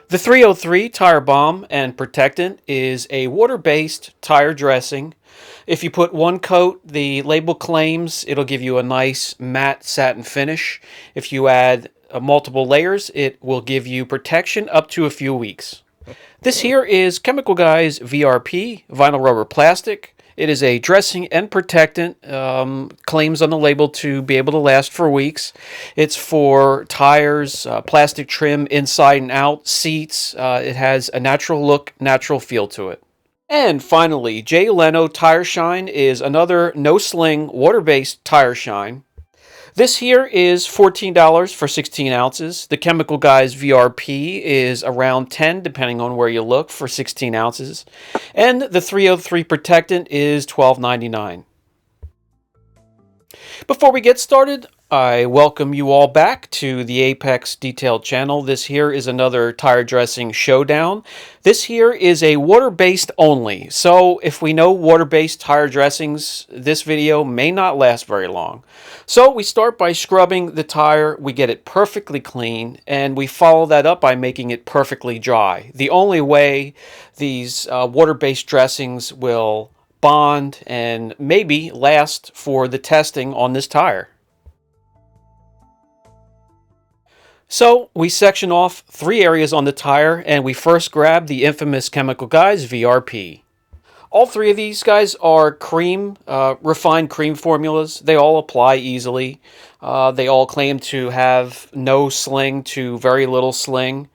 The 303 Tire Balm and Protectant is a water-based tire dressing. If you put one coat, the label claims it'll give you a nice matte satin finish. If you add multiple layers, it will give you protection up to a few weeks. This here is Chemical Guys VRP, vinyl rubber plastic. It is a dressing and protectant, claims on the label to be able to last for weeks. It's for tires, plastic trim inside and out, seats. It has a natural look, natural feel to it. And finally, Leno Tire Shine is another no-sling, water-based tire shine. This here is $14 for 16 ounces. The Chemical Guys VRP is around $10, depending on where you look, for 16 ounces. And the 303 Protectant is $12.99. Before we get started, I welcome you all back to the Apex Detailed channel. This here is another tire dressing showdown. This here is a water-based only. So if we know water-based tire dressings, this video may not last very long. So we start by scrubbing the tire, we get it perfectly clean, and we follow that up by making it perfectly dry. The only way these water-based dressings will bond and maybe last for the testing on this tire. So we section off 3 areas on the tire, and we first grab the infamous Chemical Guys VRP. All 3 of these guys are cream, refined cream formulas. They all apply easily. They all claim to have no sling to very little sling.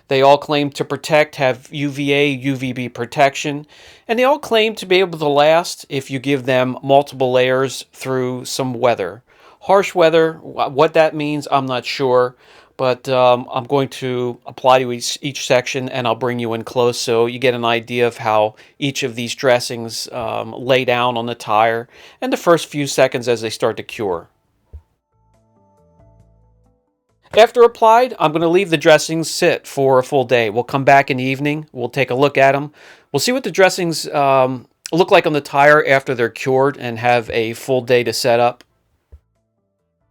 They all claim to protect, have UVA, UVB protection, and they all claim to be able to last if you give them multiple layers through some weather. Harsh weather, what that means, I'm not sure, but I'm going to apply to each section, and I'll bring you in close so you get an idea of how each of these dressings lay down on the tire and the first few seconds as they start to cure. After applied, I'm going to leave the dressings sit for a full day. We'll come back in the evening. We'll take a look at them. We'll see what the dressings look like on the tire after they're cured and have a full day to set up.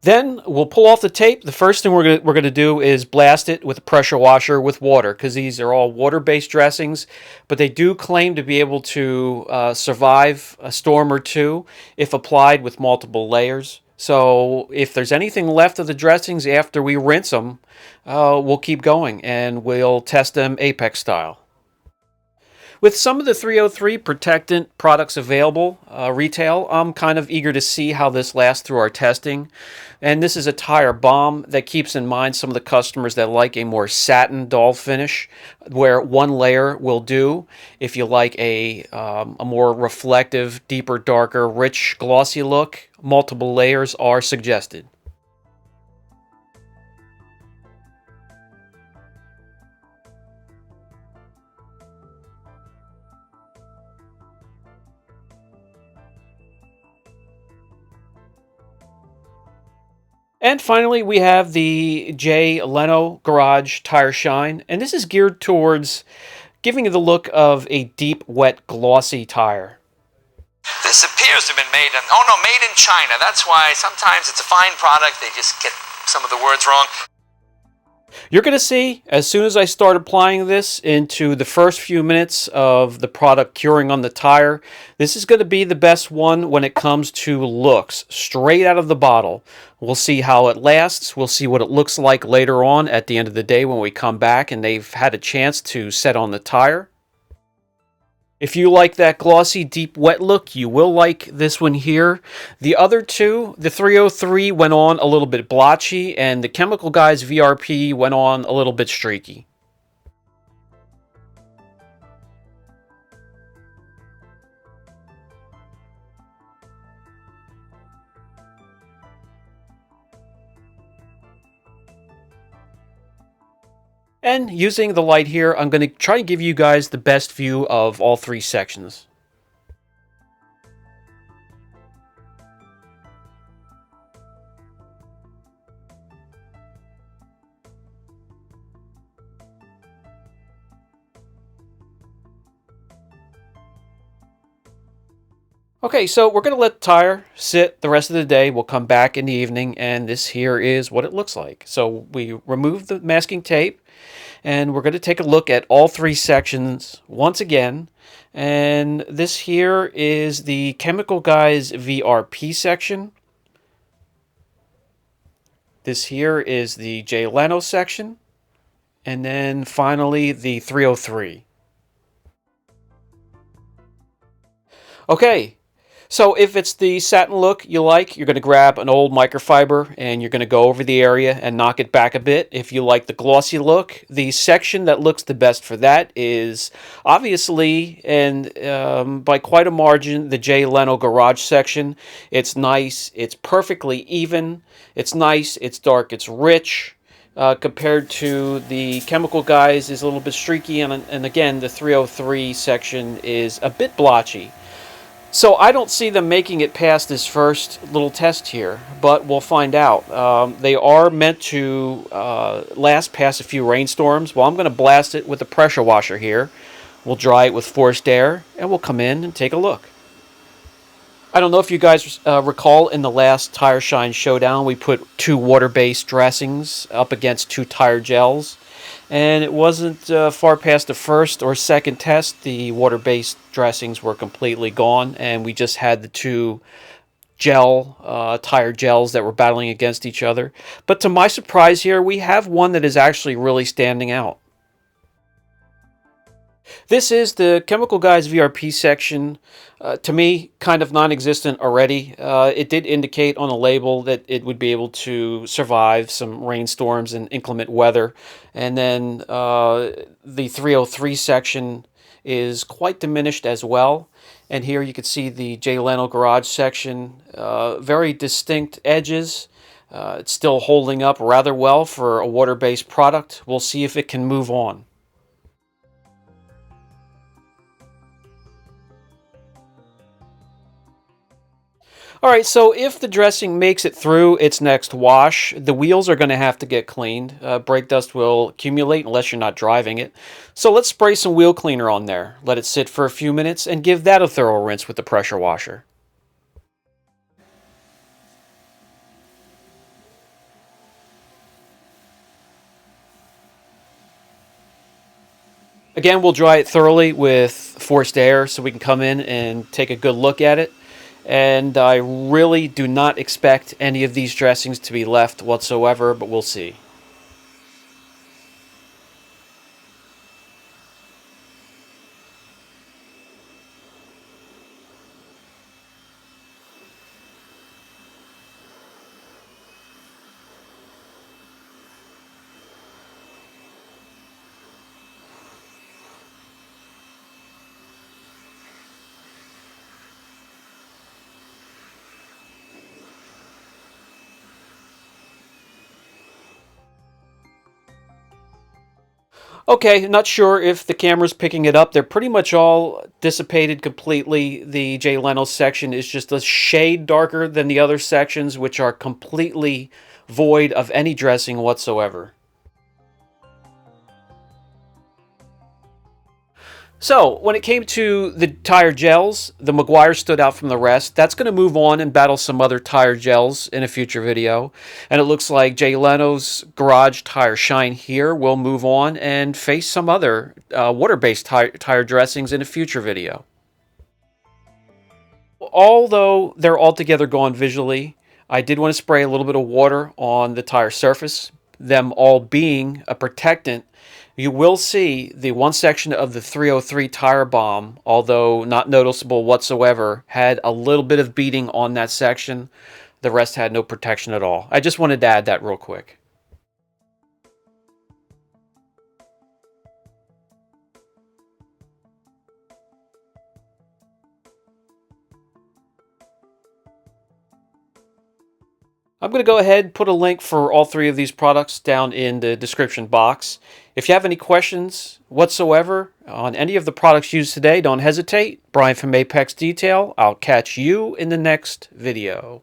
Then we'll pull off the tape. The first thing we're going to do is blast it with a pressure washer with water, because these are all water-based dressings, but they do claim to be able to survive a storm or two if applied with multiple layers. So if there's anything left of the dressings after we rinse them, we'll keep going and we'll test them Apex style. With some of the 303 Protectant products available retail, I'm kind of eager to see how this lasts through our testing. And this is a tire balm that keeps in mind some of the customers that like a more satin dull finish, where one layer will do. If you like a more reflective, deeper, darker, rich, glossy look, multiple layers are suggested. And finally, we have the Leno Garage Tire Shine, and this is geared towards giving you the look of a deep, wet, glossy tire. This appears to have been made in China. That's why sometimes it's a fine product. They just get some of the words wrong. You're going to see, as soon as I start applying this into the first few minutes of the product curing on the tire, this is going to be the best one when it comes to looks, straight out of the bottle. We'll see how it lasts. We'll see what it looks like later on at the end of the day when we come back and they've had a chance to set on the tire. If you like that glossy, deep, wet look, you will like this one here. The other two, the 303 went on a little bit blotchy, and the Chemical Guys VRP went on a little bit streaky. And using the light here, I'm going to try to give you guys the best view of all 3 sections. Okay, so we're going to let the tire sit the rest of the day. We'll come back in the evening, and this here is what it looks like. So we remove the masking tape, and we're going to take a look at all three sections once again. And this here is the Chemical Guys VRP section. This here is the Jay Leno section. And then finally the 303. Okay, so if it's the satin look you like, you're going to grab an old microfiber and you're going to go over the area and knock it back a bit. If you like the glossy look, the section that looks the best for that is obviously, and by quite a margin, the Jay Leno garage section. It's nice, it's perfectly even, it's nice, it's dark, it's rich. Compared to the Chemical Guys is a little bit streaky, and again, the 303 section is a bit blotchy. So I don't see them making it past this first little test here, but we'll find out. They are meant to last past a few rainstorms. Well, I'm going to blast it with a pressure washer here. We'll dry it with forced air, and we'll come in and take a look. I don't know if you guys recall in the last Tire Shine Showdown, we put 2 water-based dressings up against 2 tire gels. And it wasn't far past the first or second test, the water-based dressings were completely gone, and we just had the 2 tire gels that were battling against each other. But to my surprise here, we have one that is actually really standing out. This is the Chemical Guys VRP section. To me, kind of non-existent already. It did indicate on the label that it would be able to survive some rainstorms and inclement weather. And then the 303 section is quite diminished as well. And here you can see the Jay Leno garage section. Very distinct edges. It's still holding up rather well for a water-based product. We'll see if it can move on. Alright, so if the dressing makes it through its next wash, the wheels are going to have to get cleaned. Brake dust will accumulate unless you're not driving it. So let's spray some wheel cleaner on there, let it sit for a few minutes, and give that a thorough rinse with the pressure washer. Again, we'll dry it thoroughly with forced air so we can come in and take a good look at it. And I really do not expect any of these dressings to be left whatsoever, but we'll see. Okay, not sure if the camera's picking it up. They're pretty much all dissipated completely. The Jay Leno section is just a shade darker than the other sections, which are completely void of any dressing whatsoever. So, when it came to the tire gels, the Maguire stood out from the rest. That's going to move on and battle some other tire gels in a future video. And it looks like Jay Leno's Garage Tire Shine here will move on and face some other water-based tire dressings in a future video. Although they're altogether gone visually, I did want to spray a little bit of water on the tire surface, them all being a protectant. You will see the one section of the 303 tire balm, although not noticeable whatsoever, had a little bit of beading on that section. The rest had no protection at all. I just wanted to add that real quick. I'm going to go ahead and put a link for all 3 of these products down in the description box. If you have any questions whatsoever on any of the products used today, don't hesitate. Brian from Apex Detail. I'll catch you in the next video.